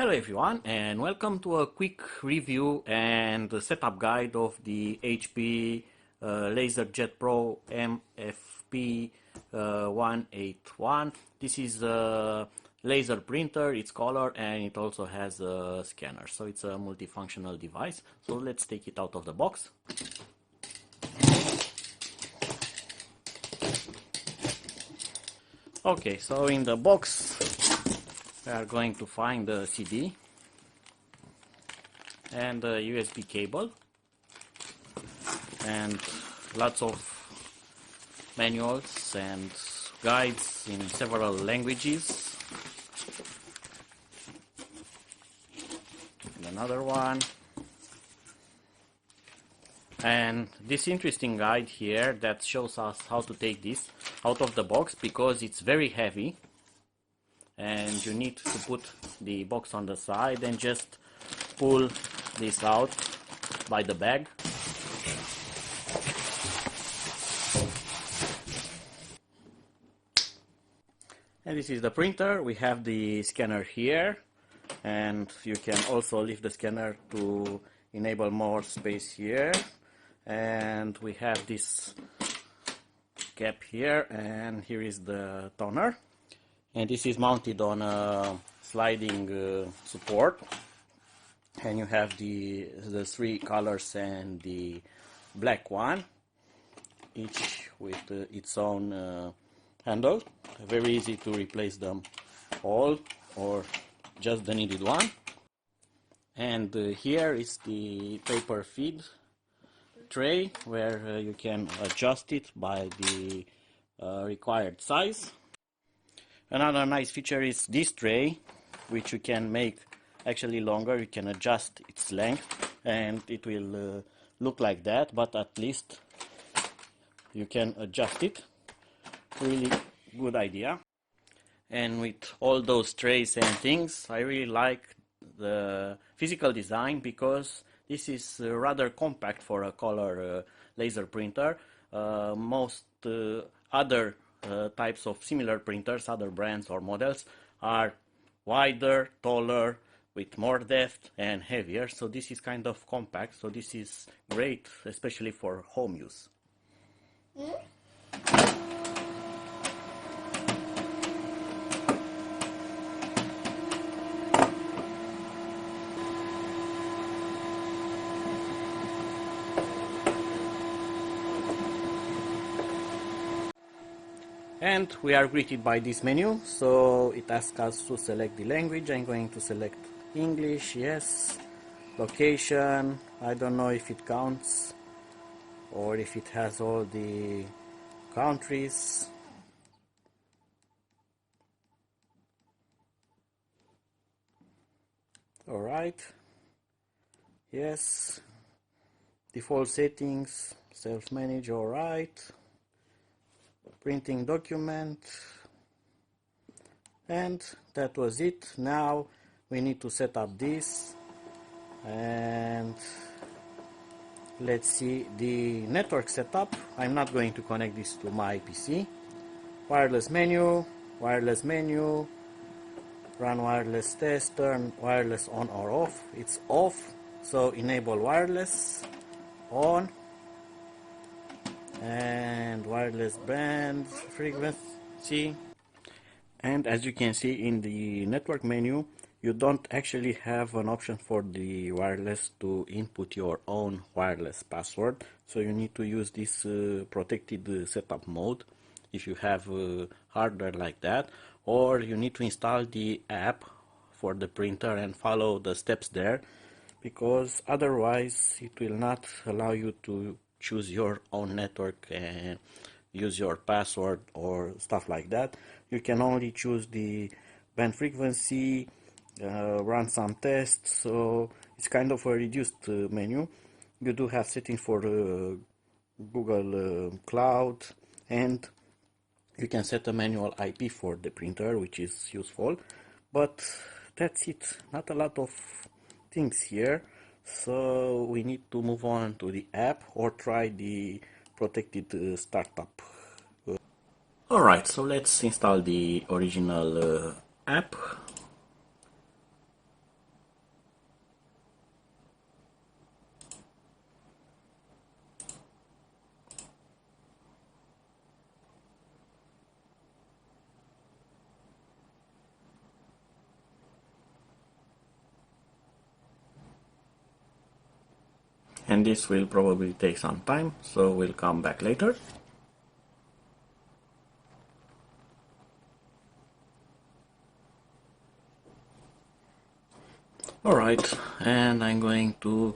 Hello everyone, and welcome to a quick review and setup guide of the HP LaserJet MFP 181. This is a laser printer, it's color, and it also has a scanner, so it's a multifunctional device. So let's take it out of the box. Okay, so in the box we are going to find the CD and the USB cable and lots of manuals and guides in several languages. And another one. And this interesting guide here that shows us how to take this out of the box, because it's very heavy and you need to put the box on the side and just pull this out by the bag. And this is the printer. We have the scanner here, and you can also lift the scanner to enable more space here. And we have this cap here, and here is the toner. And this is mounted on a sliding support, and you have the three colors and the black one, each with its own handle. Very easy to replace them all or just the needed one. And here is the paper feed tray, where you can adjust it by the required size. Another nice feature is this tray, which you can make actually longer. You can adjust its length and it will look like that, but at least you can adjust it. Really good idea. And with all those trays and things, I really like the physical design, because this is rather compact for a color laser printer. Most other types of similar printers, other brands or models, are wider, taller, with more depth and heavier. So this is kind of compact, so this is great, especially for home use. And we are greeted by this menu, so it asks us to select the language. I'm going to select English, yes. Location, I don't know if it counts or if it has all the countries. Alright, yes. Default settings, self-manage, alright. Printing document, and that was it. Now we need to set up this, and let's see the network setup. I'm not going to connect this to my PC. Wireless menu, run wireless test, turn wireless on or off. It's off, so enable wireless, on, and wireless band frequency. And as you can see in the network menu, you don't actually have an option for the wireless to input your own wireless password, so you need to use this protected setup mode if you have hardware like that, or you need to install the app for the printer and follow the steps there, because otherwise it will not allow you to choose your own network and use your password or stuff like that. You can only choose the band frequency, run some tests, so it's kind of a reduced menu. You do have settings for Google Cloud, and you can set a manual IP for the printer, which is useful, but that's it. Not a lot of things here. So we need to move on to the app or try the protected startup. Alright, so let's install the original app. and this will probably take some time, so we'll come back later. Alright, and I'm going to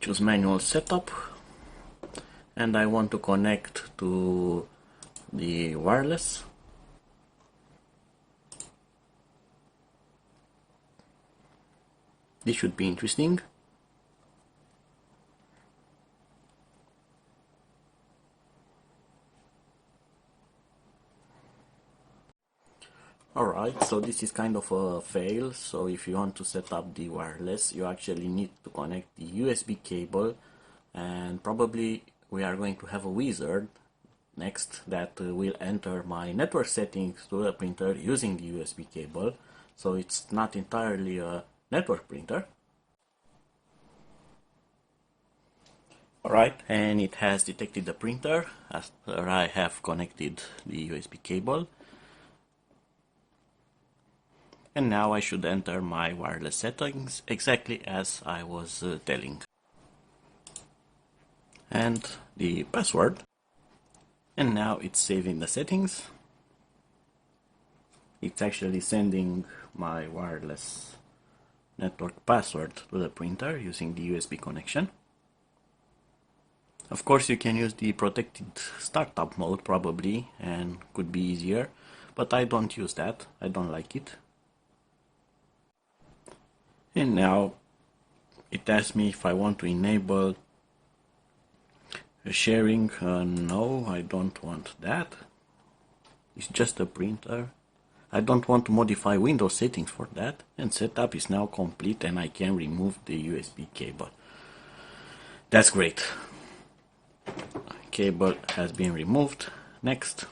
choose manual setup, and I want to connect to the wireless. This should be interesting. Alright, so this is kind of a fail. So if you want to set up the wireless, you actually need to connect the USB cable, and probably we are going to have a wizard next that will enter my network settings to the printer using the USB cable. So it's not entirely a network printer. Alright, and it has detected the printer after I have connected the USB cable. And now I should enter my wireless settings exactly as I was telling. And the password. And now it's saving the settings. It's actually sending my wireless network password to the printer using the USB connection. Of course, you can use the protected startup mode probably, and could be easier, but I don't use that. I don't like it. And now it asks me if I want to enable sharing. No, I don't want that. It's just a printer. I don't want to modify Windows settings for that. And setup is now complete, and I can remove the USB cable. That's great. Cable has been removed. Next.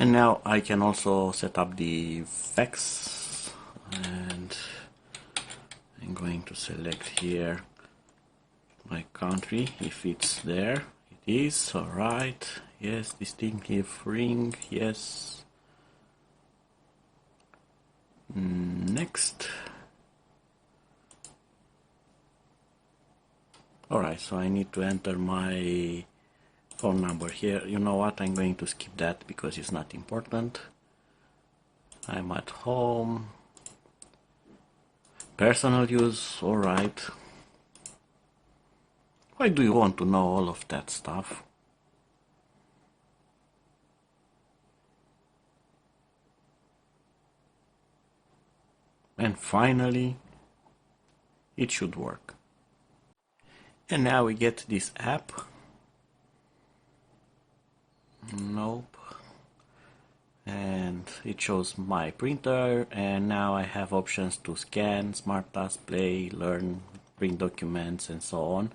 And now I can also set up the fax, and I'm going to select here my country if it's there. It is. Alright, yes, distinctive ring, yes. Next. Alright, so I need to enter my phone number here. You know what, I'm going to skip that because it's not important. I'm at home. Personal use, alright. Why do you want to know all of that stuff? And finally, it should work. And now we get this app. Nope. And it shows my printer, and now I have options to scan, smart task, play, learn, print documents, and so on.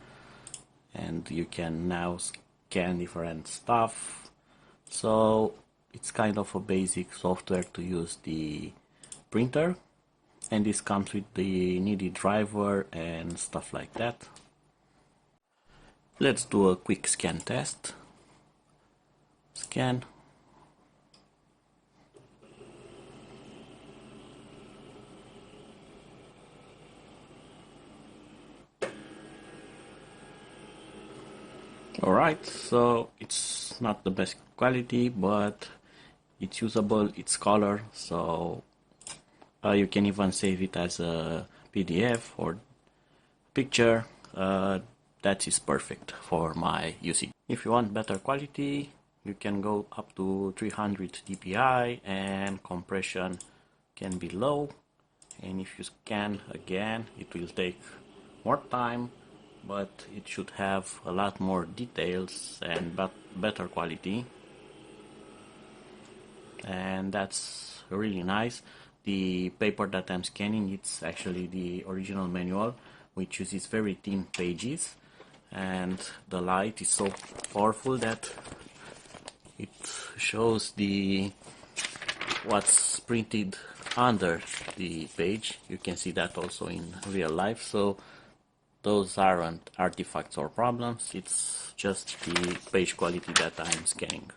And you can now scan different stuff. So it's kind of a basic software to use the printer, and this comes with the needed driver and stuff like that. Let's do a quick scan test. Scan. Alright, so it's not the best quality, but it's usable, it's color, so you can even save it as a PDF or picture. That is perfect for my usage. If you want better quality, you can go up to 300 dpi, and compression can be low. And if you scan again, it will take more time, but it should have a lot more details and better quality. And that's really nice. The paper that I'm scanning, it's actually the original manual, which uses very thin pages, and the light is so powerful that it shows the what's printed under the page. You can see that also in real life, so those aren't artifacts or problems, it's just the page quality that I'm scanning.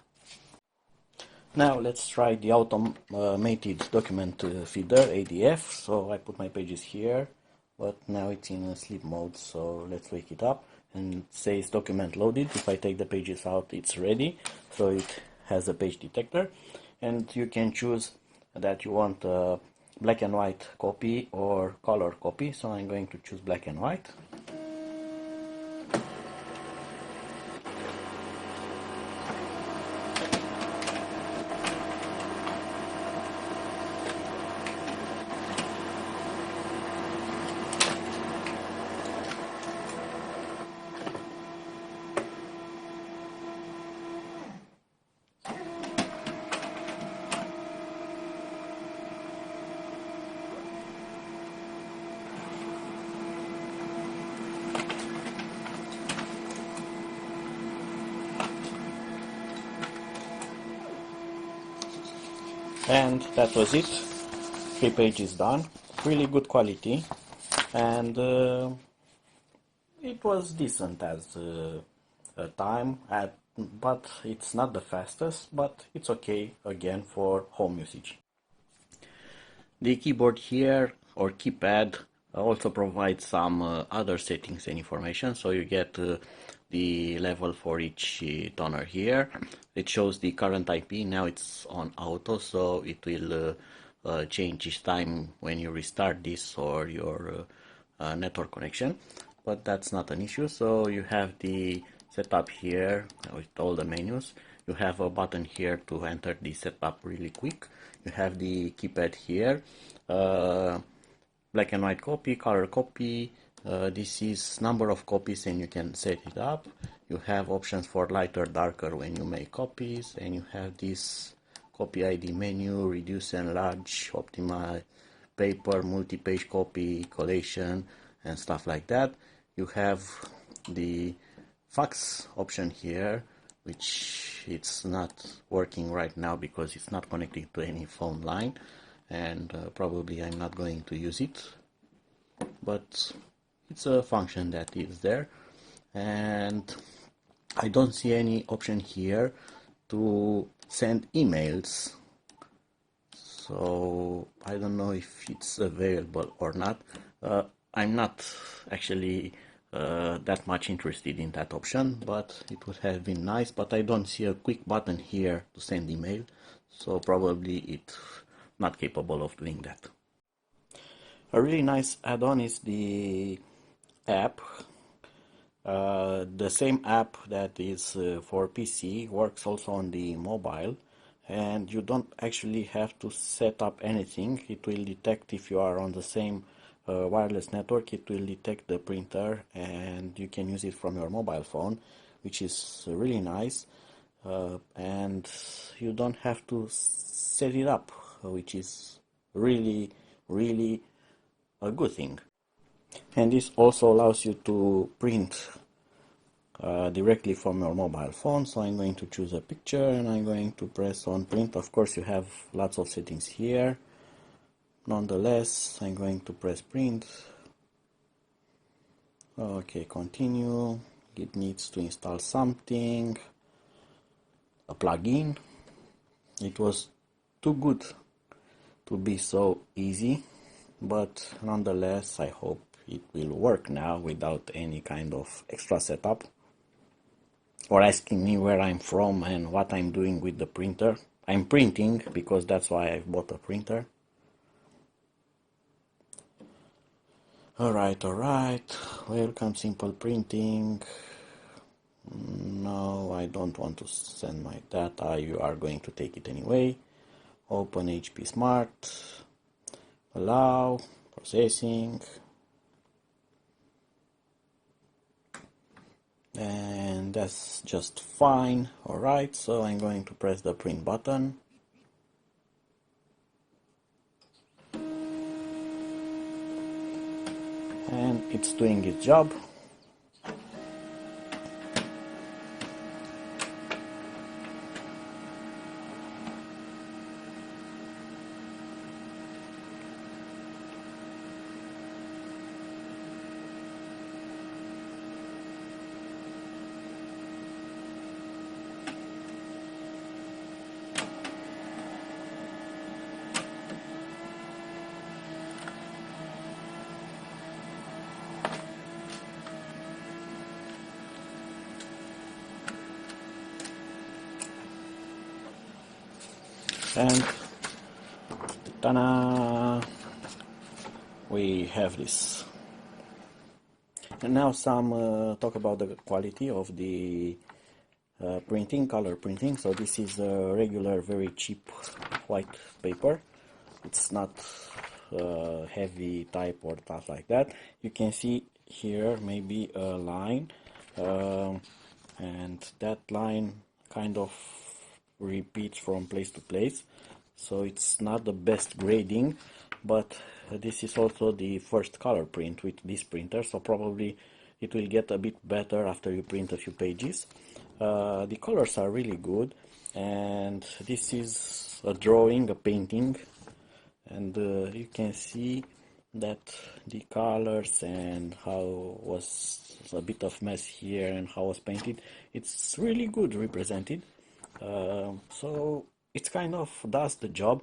Now let's try the automated document feeder, ADF. So I put my pages here, but now it's in sleep mode, so let's wake it up. And it says document loaded. If I take the pages out, it's ready, so it has a page detector. And you can choose that you want a black and white copy or color copy, so I'm going to choose black and white. And that was it. 3 pages done. Really good quality, and it was decent as a time, but it's not the fastest, but it's okay again for home usage. The keyboard here, or keypad, also provides some other settings and information. So you get the level for each toner here. It shows the current IP. Now it's on auto, so it will change each time when you restart this or your network connection. But that's not an issue. So you have the setup here with all the menus. You have a button here to enter the setup really quick. You have the keypad here, black and white copy, color copy. This is number of copies and you can set it up. You have options for lighter, darker when you make copies, and you have this copy ID menu, reduce, enlarge, optimize, paper, multi-page copy, collation, and stuff like that. You have the fax option here, which it's not working right now because it's not connected to any phone line, and probably I'm not going to use it, but it's a function that is there. And I don't see any option here to send emails, so I don't know if it's available or not. I'm not actually that much interested in that option, but it would have been nice. But I don't see a quick button here to send email, so probably it's not capable of doing that. A really nice add-on is the app. The same app that is for PC works also on the mobile, and you don't actually have to set up anything. It will detect if you are on the same wireless network. It will detect the printer, and you can use it from your mobile phone, which is really nice. And you don't have to set it up, which is really a good thing. And this also allows you to print directly from your mobile phone. So I'm going to choose a picture and I'm going to press on print. Of course you have lots of settings here. Nonetheless, I'm going to press print. Okay, continue. It needs to install something, a plugin. It was too good to be so easy, but nonetheless I hope it will work now without any kind of extra setup or asking me where I'm from and what I'm doing with the printer. I'm printing because that's why I bought a printer. Alright, welcome simple printing. No, I don't want to send my data, you are going to take it anyway. Open HP Smart, allow, processing, and that's just fine. Alright, so I'm going to press the print button. And it's doing its job. and ta-da! We have this. And now some talk about the quality of the printing, color printing. So this is a regular, very cheap white paper. It's not heavy type or stuff like that. You can see here maybe a line, and that line kind of repeats from place to place, so it's not the best grading, but this is also the first color print with this printer, so probably it will get a bit better after you print a few pages. The colors are really good, and this is a drawing, a painting, and you can see that the colors and how was a bit of mess here and how was painted, it's really good represented. So it kind of does the job.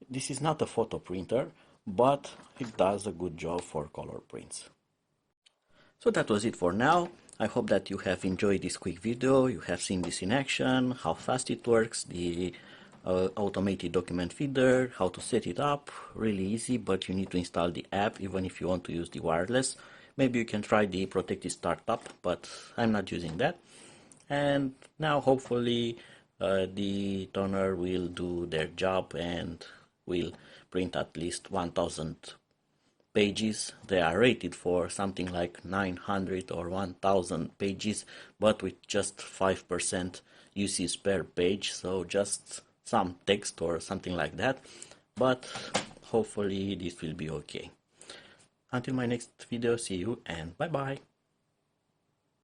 This is not a photo printer, but it does a good job for color prints. So that was it for now. I hope that you have enjoyed this quick video. You have seen this in action, how fast it works, the automated document feeder, how to set it up. Really easy, but you need to install the app even if you want to use the wireless. Maybe you can try the protected startup, but I'm not using that. And now hopefully the toner will do their job and will print at least 1000 pages. They are rated for something like 900 or 1000 pages, but with just 5% usage per page, so just some text or something like that, but hopefully this will be okay. Until my next video, see you and bye bye.